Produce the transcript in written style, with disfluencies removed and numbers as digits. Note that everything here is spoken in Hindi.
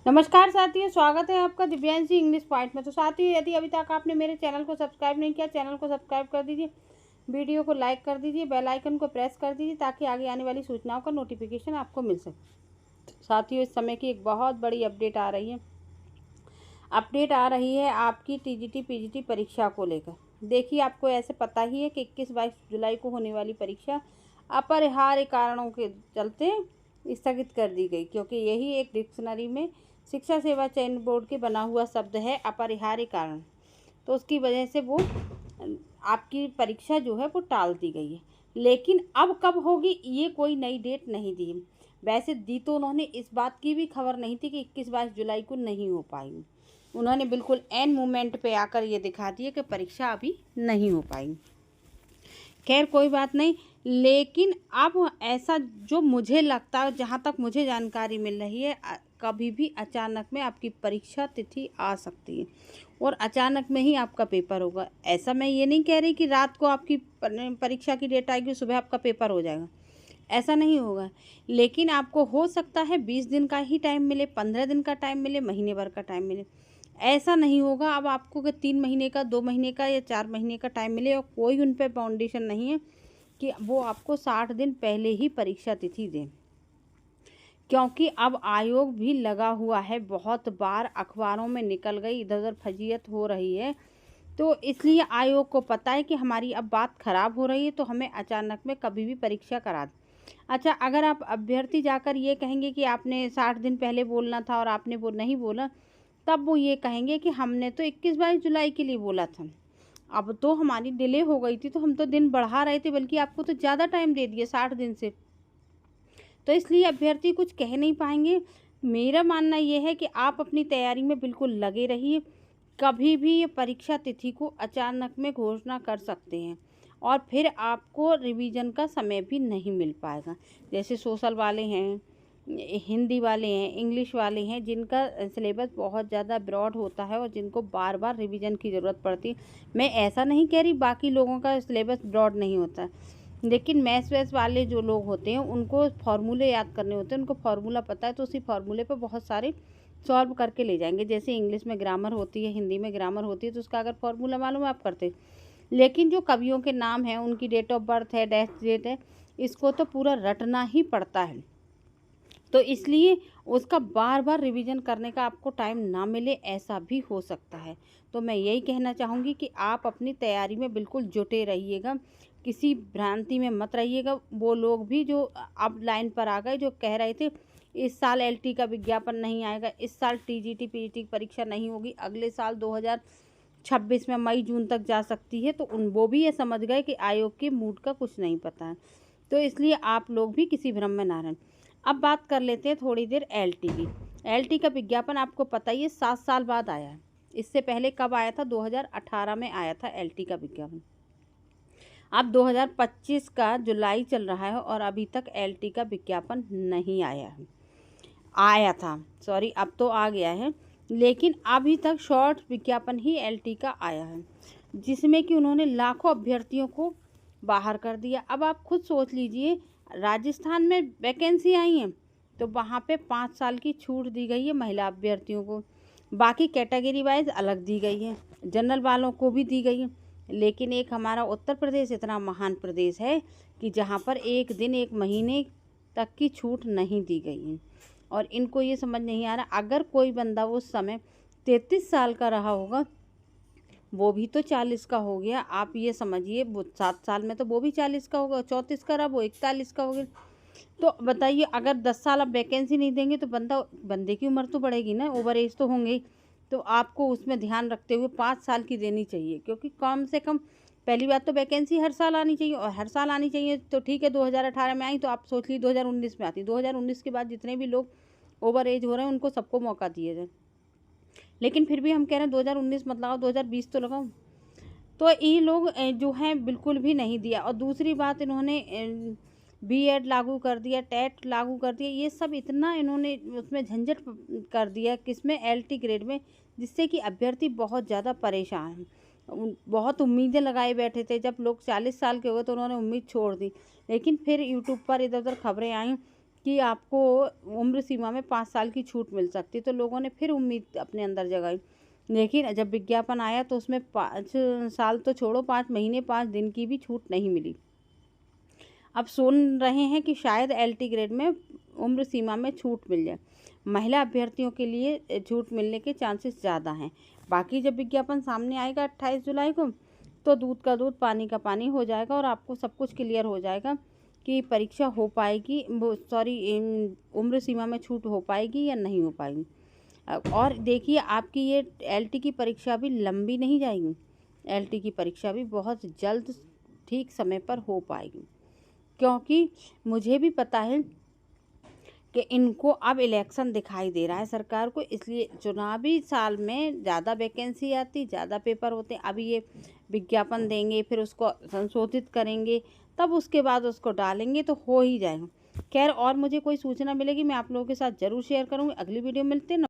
नमस्कार साथियों, स्वागत है आपका दिव्यांशी इंग्लिश पॉइंट में। तो साथियों, यदि अभी तक आपने मेरे चैनल को सब्सक्राइब नहीं किया, चैनल को सब्सक्राइब कर दीजिए, वीडियो को लाइक कर दीजिए, बेल आइकन को प्रेस कर दीजिए ताकि आगे आने वाली सूचनाओं का नोटिफिकेशन आपको मिल सके। साथियों, इस समय की एक बहुत बड़ी अपडेट आ रही है आपकी टीजीटी पीजीटी परीक्षा को लेकर। देखिए, आपको ऐसे पता ही है कि 21-22 जुलाई को होने वाली परीक्षा अपरिहार्य कारणों के चलते स्थगित कर दी गई, क्योंकि यही एक डिक्शनरी में शिक्षा सेवा चयन बोर्ड के बना हुआ शब्द है अपरिहार्य कारण। तो उसकी वजह से वो आपकी परीक्षा जो है वो टाल दी गई है। लेकिन अब कब होगी ये कोई नई डेट नहीं दी। वैसे दी तो उन्होंने इस बात की भी खबर नहीं थी कि 21-22 जुलाई को नहीं हो पाएगी। उन्होंने बिल्कुल एन मोमेंट पे आकर ये दिखा दिया कि परीक्षा अभी नहीं हो पाएगी। खैर, कोई बात नहीं। लेकिन अब ऐसा जो मुझे लगता है, जहाँ तक मुझे जानकारी मिल रही है, कभी भी अचानक में आपकी परीक्षा तिथि आ सकती है और अचानक में ही आपका पेपर होगा। ऐसा मैं ये नहीं कह रही कि रात को आपकी परीक्षा की डेट आएगी, सुबह आपका पेपर हो जाएगा, ऐसा नहीं होगा। लेकिन आपको हो सकता है 20 दिन का ही टाइम मिले, 15 दिन का टाइम मिले, महीने भर का टाइम मिले। ऐसा नहीं होगा अब आपको कि 3 महीने का, 2 महीने का या 4 महीने का टाइम मिले, और कोई उन पर फाउंडेशन नहीं है कि वो आपको 60 दिन पहले ही परीक्षा तिथि दें। क्योंकि अब आयोग भी लगा हुआ है, बहुत बार अखबारों में निकल गई, इधर उधर फजीयत हो रही है, तो इसलिए आयोग को पता है कि हमारी अब बात ख़राब हो रही है, तो हमें अचानक में कभी भी परीक्षा करा दें। अच्छा, अगर आप अभ्यर्थी जाकर ये कहेंगे कि आपने 60 दिन पहले बोलना था और आपने वो नहीं बोला, तब वो ये कहेंगे कि हमने तो 21-22 जुलाई के लिए बोला था, अब तो हमारी डिले हो गई थी, तो हम तो दिन बढ़ा रहे थे, बल्कि आपको तो ज़्यादा टाइम दे दिया 60 दिन से। तो इसलिए अभ्यर्थी कुछ कह नहीं पाएंगे। मेरा मानना ये है कि आप अपनी तैयारी में बिल्कुल लगे रहिए। कभी भी ये परीक्षा तिथि को अचानक में घोषणा कर सकते हैं और फिर आपको रिवीजन का समय भी नहीं मिल पाएगा। जैसे सोशल वाले हैं, हिंदी वाले हैं, इंग्लिश वाले हैं, जिनका सिलेबस बहुत ज़्यादा ब्रॉड होता है और जिनको बार बार रिवीजन की ज़रूरत पड़ती है। मैं ऐसा नहीं कह रही बाकी लोगों का सिलेबस ब्रॉड नहीं होता, लेकिन मैथ्स वैथ्स वाले जो लोग होते हैं उनको फार्मूले याद करने होते हैं, उनको फार्मूला पता है, तो उसी फार्मूले पर बहुत सारे सॉल्व करके ले जाएंगे। जैसे इंग्लिश में ग्रामर होती है, हिंदी में ग्रामर होती है, तो उसका अगर फार्मूला मालूम है आप करते। लेकिन जो कवियों के नाम हैं, उनकी डेट ऑफ बर्थ है, डैश डेट है, इसको तो पूरा रटना ही पड़ता है। तो इसलिए उसका बार बार रिवीजन करने का आपको टाइम ना मिले, ऐसा भी हो सकता है। तो मैं यही कहना चाहूँगी कि आप अपनी तैयारी में बिल्कुल जुटे रहिएगा, किसी भ्रांति में मत रहिएगा। वो लोग भी जो अब लाइन पर आ गए, जो कह रहे थे इस साल एलटी का विज्ञापन नहीं आएगा, इस साल टीजीटी पीजीटी परीक्षा नहीं होगी, अगले साल 2026 में मई जून तक जा सकती है, तो वो भी ये समझ गए कि आयोग के मूड का कुछ नहीं पता है। तो इसलिए आप लोग भी किसी भ्रम में ना रहें। अब बात कर लेते हैं थोड़ी देर एलटी की। एलटी का विज्ञापन आपको पता ही है 7 साल बाद आया है। इससे पहले कब आया था? 2018 में आया था एलटी का विज्ञापन। अब 2025 का जुलाई चल रहा है और अभी तक एलटी का विज्ञापन नहीं आया है। आया था, सॉरी, अब तो आ गया है, लेकिन अभी तक शॉर्ट विज्ञापन ही एलटी का आया है, जिसमें कि उन्होंने लाखों अभ्यर्थियों को बाहर कर दिया। अब आप खुद सोच लीजिए, राजस्थान में वैकेंसी आई हैं तो वहाँ पे 5 साल की छूट दी गई है महिला अभ्यर्थियों को, बाकी कैटेगरी वाइज अलग दी गई है, जनरल वालों को भी दी गई है। लेकिन एक हमारा उत्तर प्रदेश इतना महान प्रदेश है कि जहाँ पर एक दिन, एक महीने तक की छूट नहीं दी गई है। और इनको ये समझ नहीं आ रहा, अगर कोई बंदा उस समय 33 साल का रहा होगा, वो भी तो 40 का हो गया। आप ये समझिए, वो 7 साल में तो वो भी 40 का होगा, 34 का रहा, वो 41 का हो गया। तो बताइए, अगर 10 साल आप वैकेंसी नहीं देंगे तो बंदे की उम्र तो बढ़ेगी ना, ओवर एज तो होंगे ही। तो आपको उसमें ध्यान रखते हुए 5 साल की देनी चाहिए, क्योंकि कम से कम पहली बात तो वैकेंसी हर साल आनी चाहिए, और हर साल आनी चाहिए तो ठीक है। 2018 में आई तो आप सोच लीजिए 2019 में आती। 2019 के बाद जितने भी लोग ओवर एज हो रहे हैं उनको सबको मौका दिया जाए। लेकिन फिर भी हम कह रहे हैं 2019 मत लगाओ, 2020 तो लगाओ। तो ये लोग जो हैं बिल्कुल भी नहीं दिया। और दूसरी बात, इन्होंने बीएड लागू कर दिया, टेट लागू कर दिया, ये सब इतना इन्होंने उसमें झंझट कर दिया किसमें, एलटी ग्रेड में, जिससे कि अभ्यर्थी बहुत ज़्यादा परेशान हैं। बहुत उम्मीदें लगाए बैठे थे, जब लोग 40 साल के हुए तो उन्होंने उम्मीद छोड़ दी। लेकिन फिर यूट्यूब पर इधर उधर खबरें आई कि आपको उम्र सीमा में 5 साल की छूट मिल सकती है, तो लोगों ने फिर उम्मीद अपने अंदर जगाई। लेकिन जब विज्ञापन आया तो उसमें 5 साल तो छोड़ो, 5 महीने 5 दिन की भी छूट नहीं मिली। अब सुन रहे हैं कि शायद LT ग्रेड में उम्र सीमा में छूट मिल जाए। महिला अभ्यर्थियों के लिए छूट मिलने के चांसेस ज़्यादा हैं। बाकी जब विज्ञापन सामने आएगा 28 जुलाई को, तो दूध का दूध पानी का पानी हो जाएगा और आपको सब कुछ क्लियर हो जाएगा कि परीक्षा हो पाएगी, उम्र सीमा में छूट हो पाएगी या नहीं हो पाएगी। और देखिए, आपकी ये LT की परीक्षा भी लंबी नहीं जाएगी। LT की परीक्षा भी बहुत जल्द ठीक समय पर हो पाएगी, क्योंकि मुझे भी पता है कि इनको अब इलेक्शन दिखाई दे रहा है सरकार को, इसलिए चुनावी साल में ज़्यादा वैकेंसी आती, ज़्यादा पेपर होते हैं। अभी ये विज्ञापन देंगे, फिर उसको संशोधित करेंगे, तब उसके बाद उसको डालेंगे तो हो ही जाएगा। खैर, और मुझे कोई सूचना मिलेगी मैं आप लोगों के साथ ज़रूर शेयर करूँगी। अगली वीडियो मिलते हैं।